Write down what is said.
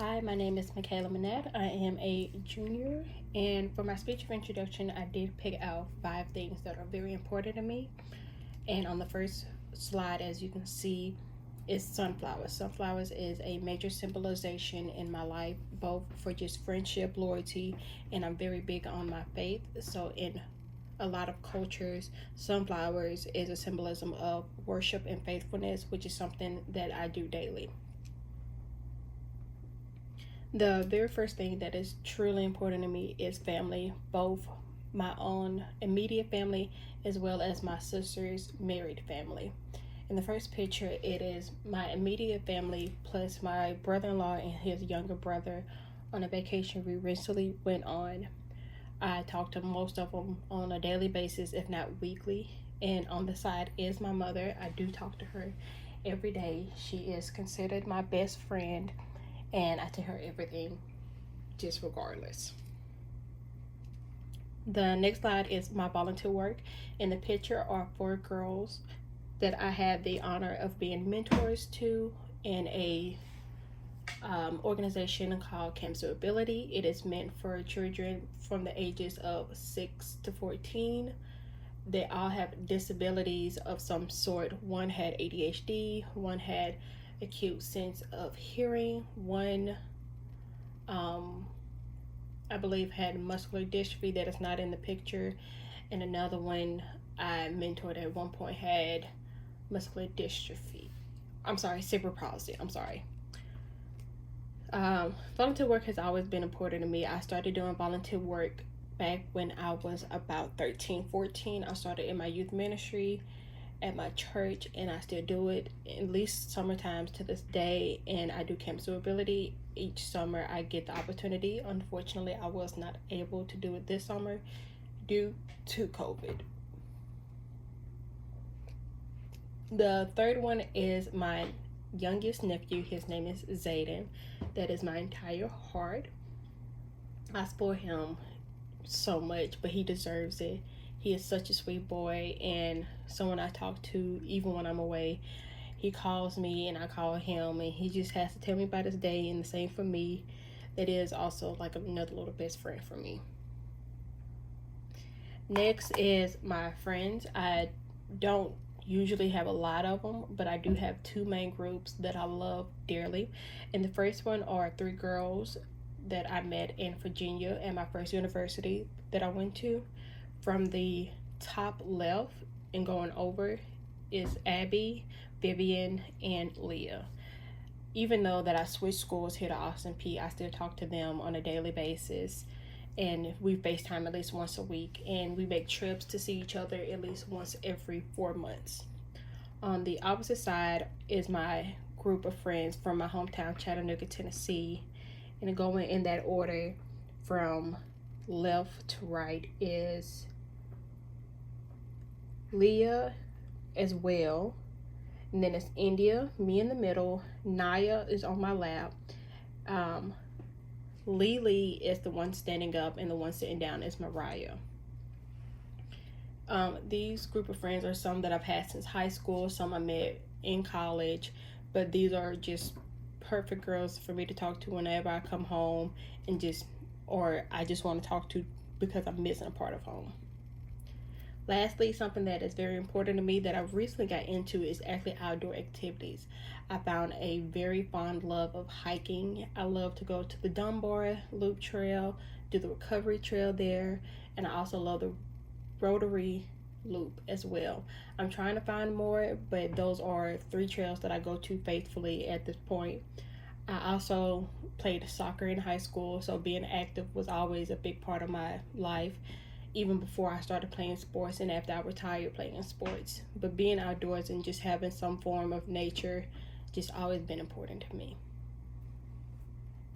Hi, my name is Michaela Manette. I am a junior, and for my speech of introduction, I did pick out 5 things that are very important to me. And on the first slide, as you can see, is sunflowers. Sunflowers is a major symbolization in my life, both for just friendship, loyalty, and I'm very big on my faith. So, in a lot of cultures, sunflowers is a symbolism of worship and faithfulness, which is something that I do daily. The very first thing that is truly important to me is family, both my own immediate family as well as my sister's married family. In the first picture, it is my immediate family plus my brother in law and his younger brother on a vacation we recently went on. I talk to most of them on a daily basis, if not weekly. And on the side is my mother. I do talk to her every day. She is considered my best friend and I tell her everything just regardless. The next slide is my volunteer work. In the picture are 4 girls that I had the honor of being mentors to in a organization called Camp Ability. It is meant for children from the ages of 6 to 14. They all have disabilities of some sort. One had ADHD, one had acute sense of hearing, one I believe had muscular dystrophy that is not in the picture, and another one I mentored at one point had muscular dystrophy. I'm sorry, cerebral palsy. I'm sorry. Volunteer work has always been important to me. I started doing volunteer work back when I was about 13, 14. I started in my youth ministry at my church, and I still do it at least summer times to this day. And I do Camp Ability each summer. I get the opportunity. Unfortunately, I was not able to do it this summer due to COVID. The third one is my youngest nephew. His name is Zayden. That is my entire heart. I spoil him so much, but he deserves it. He is such a sweet boy, and someone I talk to even when I'm away. He calls me and I call him, and he just has to tell me about his day, and the same for me. That is also like another little best friend for me. Next is my friends. I don't usually have a lot of them, but I do have 2 main groups that I love dearly. And the first one are 3 girls that I met in Virginia at my first university that I went to. From the top left and going over is Abby, Vivian, and Leah. Even though that I switched schools here to Austin Peay, I still talk to them on a daily basis. And we FaceTime at least once a week. And we make trips to see each other at least once every 4 months. On the opposite side is my group of friends from my hometown, Chattanooga, Tennessee. And going in that order from left to right is Leah as well. And then it's India, me in the middle. Naya is on my lap. Lily is the one standing up, and the one sitting down is Mariah. These group of friends are some that I've had since high school, some I met in college, but these are just perfect girls for me to talk to whenever I come home and or I just want to talk to because I'm missing a part of home. Lastly, something that is very important to me that I recently got into is actually outdoor activities. I found a very fond love of hiking. I love to go to the Dunbar Loop Trail, do the Recovery Trail there, and I also love the Rotary Loop as well. I'm trying to find more, but those are 3 trails that I go to faithfully at this point. I also played soccer in high school, so being active was always a big part of my life, even before I started playing sports and after I retired playing sports. But being outdoors and just having some form of nature just always been important to me.